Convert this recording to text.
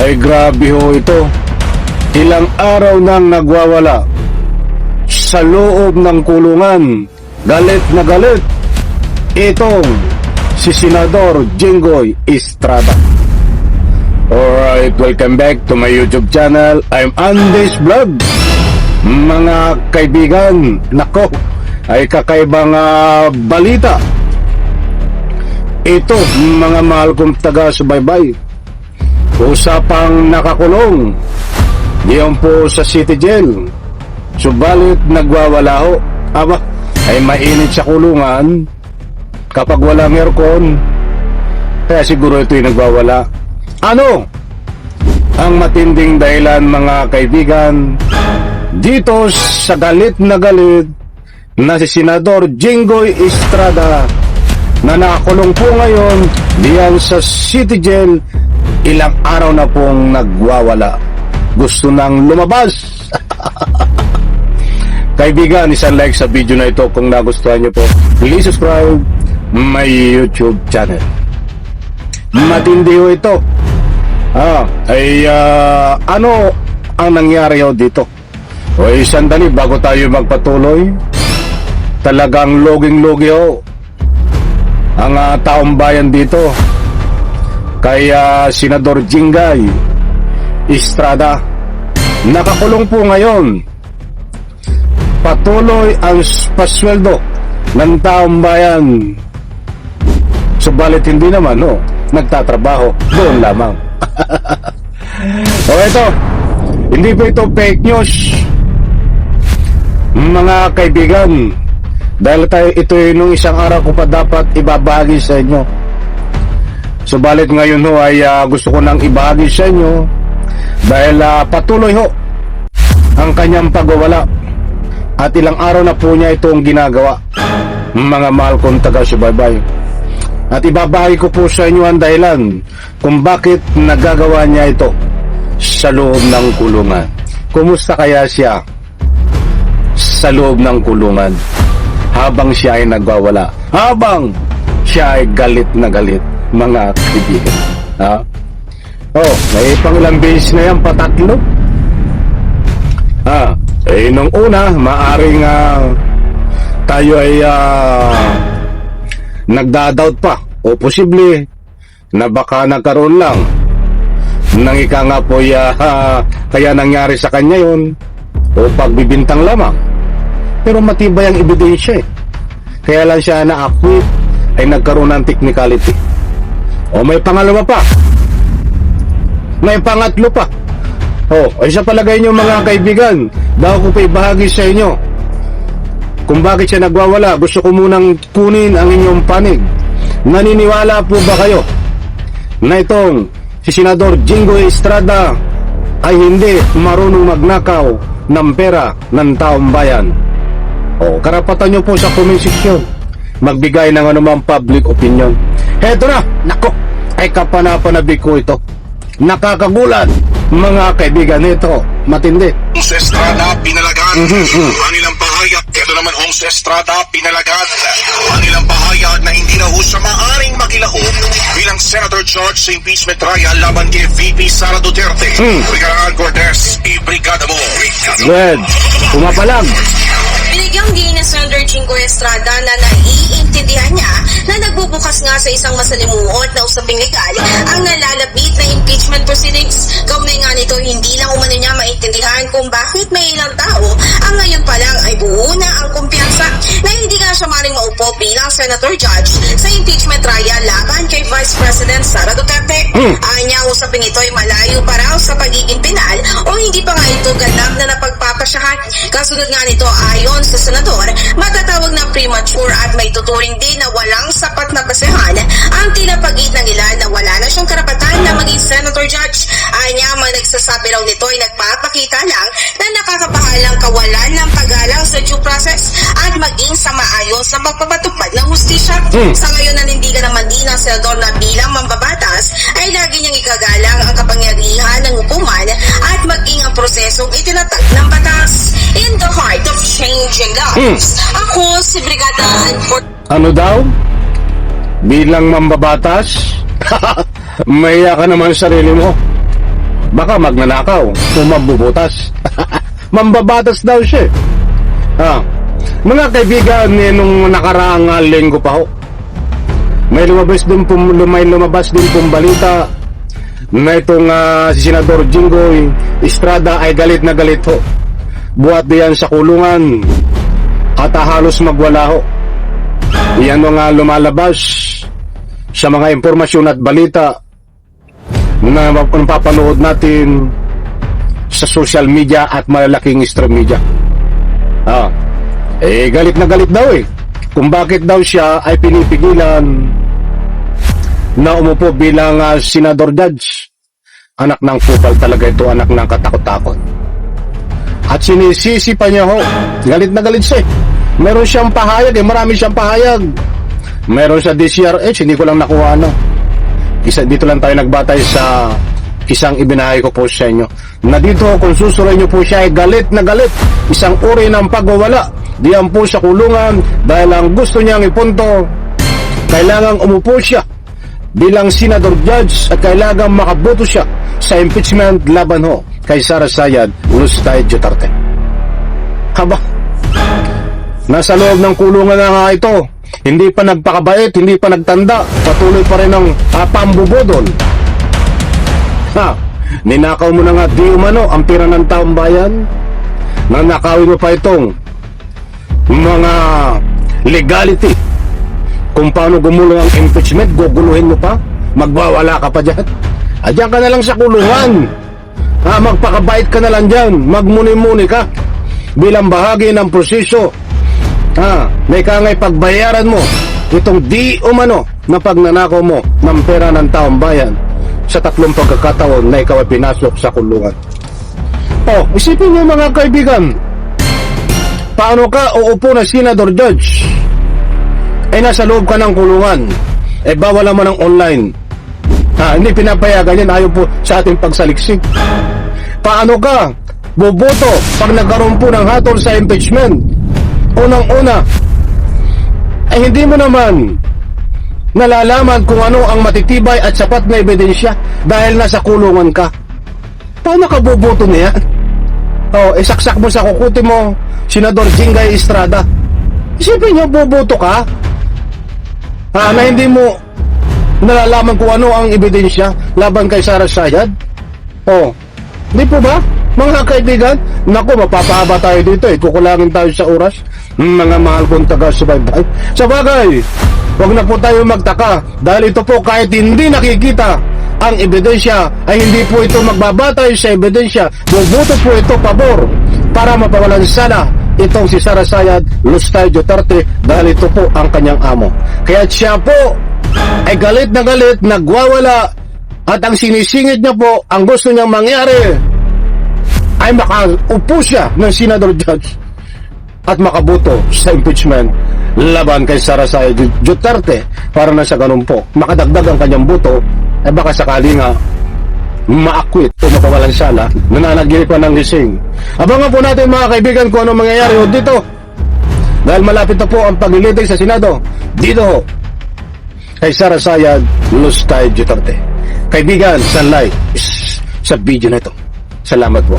Ay grabe ho ito. Ilang araw nang nagwawala sa loob ng kulungan. Galit na galit itong si Senador Jinggoy Estrada. Alright, welcome back to my YouTube channel. I'm Andes Vlog. Mga kaibigan, nako, ay kakaibang balita. Ito, mga mahal kong taga-subaybay. Usapang nakakulong diyan po sa City Jail. Subalit nagwawala ho. Aba, ay mainit sa kulungan kapag walang aircon. Kaya siguro ito'y nagwawala. Ano ang matinding dahilan, mga kaibigan, dito sa galit na si Senador Jinggoy Estrada na nakakulong po ngayon diyan sa City Jail? Ilang araw na pong nagwawala. Gusto nang lumabas. Kaibigan, isang like sa video na ito kung nagustuhan nyo po. Please subscribe my YouTube channel. Matindi ho ito. Ano ang nangyari ho dito? Sandali bago tayo magpatuloy. Talagang loging-logi ho ang taong bayan dito kay Senador Jinggoy Estrada. Nakakulong po ngayon. Patuloy ang pasweldo ng taong bayan. Subalit hindi naman nagtatrabaho doon lamang. Ito, hindi po ito fake news, mga kaibigan. Dahil ito nung isang araw ko pa dapat ibabahagi sa inyo. Subalit ngayon ay gusto ko nang ibahagi sa inyo dahil patuloy ang kanyang pagwawala. At ilang araw na po niya itong ginagawa, mga mahal kong taga-subaybay. At ibabahagi ko po sa inyo ang dahilan kung bakit nagagawa niya ito sa loob ng kulungan. Kumusta kaya siya sa loob ng kulungan habang siya ay nagwawala, habang siya ay galit na galit, mga kaibigan? May pangilang beses na yan, patatlo. Nung una, maaring tayo ay nagdadoubt pa, o posible na baka nagkaroon lang nang ika nga po kaya nangyari sa kanya yun, o pagbibintang lamang. Pero matibay ang ebidensya kaya lang siya na-acquit, ay nagkaroon ng technicality. O may pangalawa pa, may pangatlo pa. Ay sa palagay nyo, mga kaibigan, bago ko pa ibahagi sa inyo kung bakit siya nagwawala, gusto ko munang kunin ang inyong panig. Naniniwala po ba kayo na itong si Senador Jinggoy Estrada ay hindi marunong magnakaw ng pera ng taong bayan? Karapatan nyo po sa comment section magbigay ng anumang public opinion. Heto na, nako, ay kapanapanabik ko ito. Nakakagulat, mga kaibigan, ito matindi. Hong Estrada pinalagan ang ilang pahayag. Ito naman Hong Estrada pinalagan ang ilang pahayag na hindi na siya maaring makilahok bilang Senator George sa impeachment trial laban kay VP Sara Duterte. Brigada Cortez, i-brigada mo. Good, pumapalag. Binigyang din ni Senator Jinggoy Estrada na naiintindihan niya na nagbubukas nga sa isang masalimuot na usaping legal ang nalalapit na impeachment proceedings. Kaugnay nga nito, hindi lang umano niya maintindihan kung bakit may ilang tao ang ngayon pa lang ay buo na ang kumpiyansa na hindi nga siya maring maupo bilang Senator Judge sa impeachment trial laban kay Vice President Sara Duterte. Anya, usaping ito ay malayo pa raw sa pagiging penal o hindi pa nga ito ganap na napagpapasyahan. Kasunod nga nito, ayon sa senador, matatawag na premature at may tuturing din na walang sapat na basehan ang tinapagit ng ilan na wala na siyang karapatan na maging Senator Judge. Anya, nagsasabi raw nito ay nagpapakita lang na nakakabahalang kawalan ng paggalang sa due process at maging sa maayos na pagpapatupad ng hustisya. Sa ngayon, nanindigan naman din ang senador na bilang mambabatas ay lagi niyang ikagalang ang kapangyarihan ng hukuman at maging ang prosesong itinatag ng batas. In the heart of changing lives, ako si Brigada Ano daw? Bilang mambabatas? Mahiya ka naman sa sarili mo. baka magnanakaw o mambubutas. Mambabatas daw siya. Mga kaibigan, nung nakaraang linggo pa ho, may lumabas din pong balita na itong si Senador Jinggoy Estrada ay galit na galit ho. Buhat diyan sa kulungan at halos magwala ho. Yan mga lumalabas sa mga impormasyon at balita na mapapanood natin sa social media at malalaking stream media. Galit na galit daw kung bakit daw siya ay pinipigilan na umupo bilang senador judge. Anak ng kupal talaga ito, anak ng katakot-takot. At sinisisi pa niya ho, galit na galit siya. Meron siyang pahayag marami siyang pahayag. Meron sa DCRH, hindi ko lang nakuha dito lang tayo nagbatay sa isang ibinahay ko po sa inyo. Na dito kung susuray niyo po siya ay galit na galit. Isang uri ng pagwawala. Diyan po sa kulungan dahil ang gusto niyang ipunto, kailangang umupo siya bilang senador judge at kailangang makaboto siya sa impeachment laban ho kay Sara Sayad Lustay Duterte. Haba, nasa loob ng kulungan na nga ito, hindi pa nagpakabait, hindi pa nagtanda, patuloy pa rin ang pambubudol. Ninakaw mo na nga di umano ang pira ng taong bayan. Nanakawin mo pa itong mga legality kung paano gumulong ang impeachment, guguluhin mo pa, magwawala ka pa dyan. Diyan ka na lang sa kulungan. Magpakabait ka na lang dyan, magmuni-muni ka bilang bahagi ng proseso. May kangay pagbayaran mo itong di umano na pagnanakaw mo ng pera ng taong bayan sa 3 pagkakataon na ikaw ay pinasok sa kulungan. Isipin niyo mga kaibigan, paano ka uupo na senador judge nasa loob ka ng kulungan, bawal naman ang online. Hindi pinapayagan yan, ayaw po sa ating pagsaliksik. Paano ka boboto pag nagkaroon po ng hatol sa impeachment? Unang-una, hindi mo naman nalalaman kung ano ang matitibay at sapat na ebidensya dahil nasa kulungan ka. Paano ka boboto niya? Saksak mo sa kukuti mo, Senador Jinggoy Estrada. Isipin niyo, boboto ka na hindi mo nalalaman kung ano ang ebidensya laban kay Sara Sayad. Di po ba, mga kaibigan? Naku, mapapahaba tayo dito kukulangin tayo sa oras. Mga mahal kong taga-subaybay. Sa bagay, huwag na po tayo magtaka dahil ito po kahit hindi nakikita ang ebidensya ay hindi po ito magbabatay sa ebidensya. Bubuto po ito pabor para mapawalan sana itong si Sara Sayad Lustay Duterte dahil ito po ang kanyang amo. Kaya siya po ay galit na galit, nagwawala, at ang sinisingit niya po, ang gusto niyang mangyari ay makaupo siya ng senador judge at makaboto sa impeachment laban kay Sara Sayad Duterte para na sa ganun po makadagdag ang kanyang boto baka sakali nga ma-acquit o mapawalan sana, nananaginip pa ng gising. Abangan po natin mga kaibigan kung ano mangyayari dito dahil malapit na po ang paglilitig sa Senado dito kay Sara Sayad Lustay Duterte. Kaibigan, sunlight sa video na ito. Salamat po.